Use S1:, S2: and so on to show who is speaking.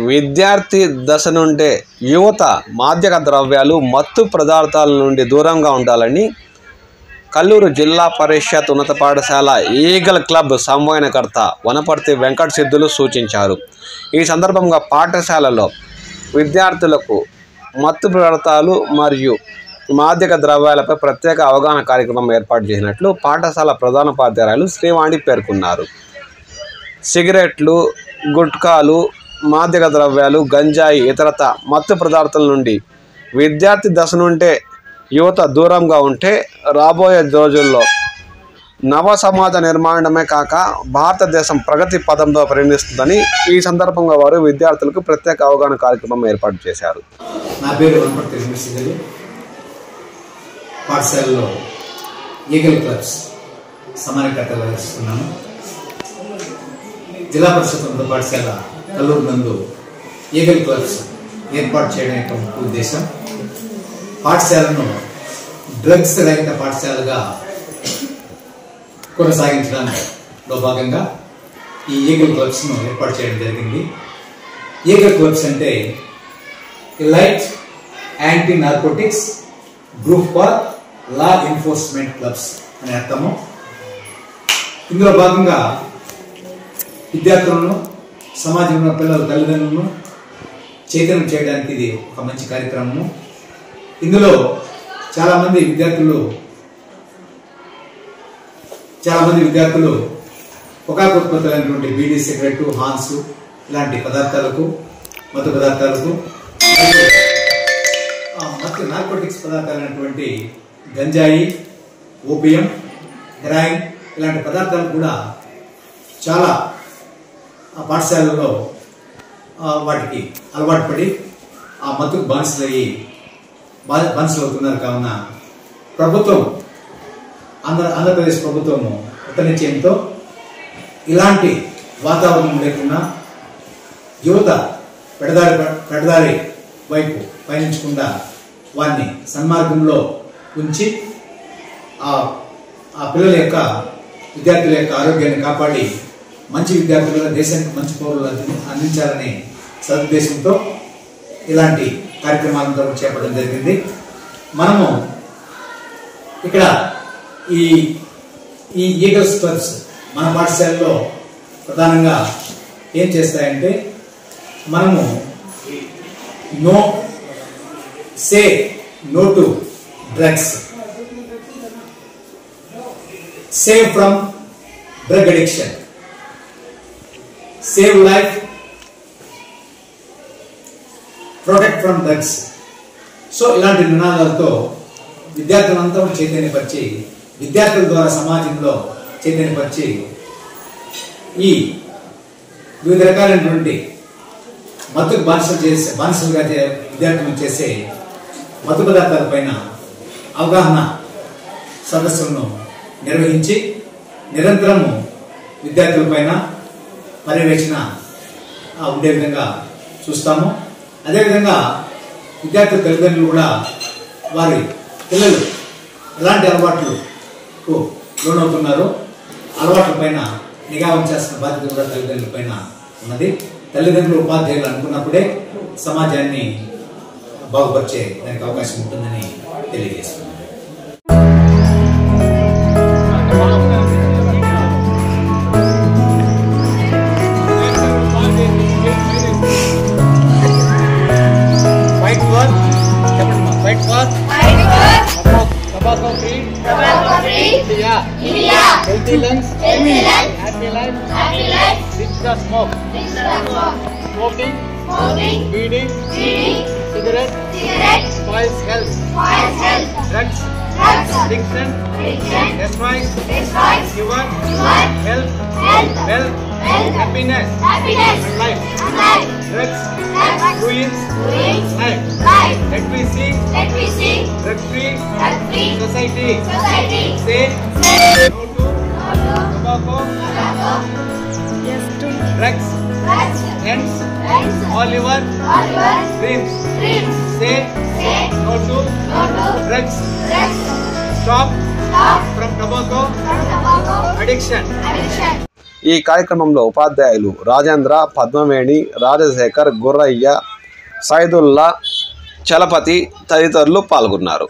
S1: విద్యార్థి దశ నుండే యువత మాదక ద్రవ్యాలు మత్తు పదార్థాల నుండి దూరంగా ఉండాలని కల్లూరు జిల్లా పరిషత్ ఉన్నత పాఠశాల ఈగల్ క్లబ్ సమన్వయకర్త వనపర్తి వెంకట సిద్ధులు సూచించారు. ఈ సందర్భంగా పాఠశాలలో విద్యార్థులకు మత్తు పదార్థాలు మరియు మాదక ద్రవ్యాలపై ప్రత్యేక అవగాహన కార్యక్రమం ఏర్పాటు చేసినట్లు పాఠశాల ప్రధానోపాధ్యాయులు శ్రీవాణి పేర్కొన్నారు. సిగరెట్లు, గుట్కాలు, మాదక ద్రవ్యాలు, గంజాయి, ఇతరత మత్తు పదార్థాల నుండి విద్యార్థి దశ నుండే యువత దూరంగా ఉంటే రాబోయే రోజుల్లో నవ సమాజ నిర్మాణమే కాక భారతదేశం ప్రగతి పదంలో పరిగణిస్తుందని ఈ సందర్భంగా వారు విద్యార్థులకు ప్రత్యేక అవగాహన కార్యక్రమం ఏర్పాటు చేశారు.
S2: నా పేరు వనపర్తి వెంకట సిద్ధులు. పాఠశాలలో ఈగల్ క్లబ్స్ సమన్వయకర్తగా వహిస్తున్నాను. జిల్లా పరిషత్ ఉన్నత పాఠశాల కల్లూరు నందు ఈగల్ క్లబ్స్ ఏర్పాటు చేయడం యొక్క ముఖ్య ఉద్దేశం పాఠశాలను డ్రగ్స్ రహిత పాఠశాలగా కొనసాగించడంలో భాగంగా ఈ ఈగల్ క్లబ్స్ను ఏర్పాటు చేయడం జరిగింది. ఈగల్ క్లబ్స్ అంటే elite anti narcotics group for law enforcement clubs అనే అర్థము. ఇందులో భాగంగా విద్యార్థులను, సమాజంలో పిల్లల తల్లిదండ్రులను చైతన్యం చేయడానికి ఇది ఒక మంచి కార్యక్రమము. ఇందులో చాలా మంది విద్యార్థులు పొగాకు ఉత్పత్తులైనటువంటి బీడీ, సిగరెట్, హాన్స్ ఇలాంటి పదార్థాలకు, మత్తు పదార్థాలకు, మత్తు నార్కోటిక్స్ పదార్థాలైనటువంటి గంజాయి, ఓపియం, హెరాయిన్ ఇలాంటి పదార్థాలు కూడా చాలా పాఠశాలలో వాటికి అలవాటు పడి ఆ మత్తుకు బానిసలు అవుతున్నారు. కావున ప్రభుత్వం, ఆంధ్రప్రదేశ్ ప్రభుత్వము కృతనిశ్చయంతో ఇలాంటి వాతావరణం లేకుండా యువత పెడదారి వైపు పయనించకుండా వారిని సన్మార్గంలో ఉంచి ఆ పిల్లల యొక్క, విద్యార్థుల యొక్క ఆరోగ్యాన్ని కాపాడి మంచి విద్యార్థులుగా దేశానికి మంచి పౌరులు అందించాలనే సదుద్దేశంతో ఇలాంటి కార్యక్రమాలను చేపట్టడం జరిగింది. మనము ఇక్కడ ఈ ఈగల్స్ క్లబ్స్ మన పాఠశాలలో ప్రధానంగా ఏం చేస్తాయంటే, మనము say no to drugs, save from drug addiction, save life, protect from drugs. So ఇలాంటి నినాదాలతో విద్యార్థులంతా చైతన్యపరిచి, విద్యార్థుల ద్వారా సమాజంలో చైతన్యపరిచి ఈ వివిధ రకాలైనటువంటి మత్తుకు బానిసలుగా విద్యార్థులను చేసే మత్తు పదార్థాలపైన అవగాహన సదస్సులను నిర్వహించి నిరంతరము విద్యార్థులపైన పర్యవేక్షణ ఉండే విధంగా చూస్తాము. అదేవిధంగా విద్యార్థుల తల్లిదండ్రులు కూడా వారి పిల్లలు ఎలాంటి అలవాట్లకు లోనవుతున్నారో అలవాట్ల పైన నిఘా ఉంచాల్సిన బాధ్యత కూడా తల్లిదండ్రుల పైన ఉన్నది. తల్లిదండ్రులు, ఉపాధ్యాయులు అనుకున్నప్పుడే సమాజాన్ని బాగుపరిచే దానికి అవకాశం ఉంటుందని తెలియజేస్తున్నాను.
S3: Healthy lungs, happy life, ditch the smoke, smoking, speeding, cigarette, spoils health, drugs, addiction, destroys your health, wealth, happiness, and life. Drugs ruins life. Let me see drug-free society. Say no to tobacco, drugs, ends all your dreams. Say no to drugs. Stop from tobacco addiction.
S1: ఈ కార్యక్రమంలో ఉపాధ్యాయులు రాజేంద్ర, పద్మవేణి, రాజశేఖర్, గుర్రయ్య, సైదుల్లా, చలపతి తదితరులు పాల్గొన్నారు.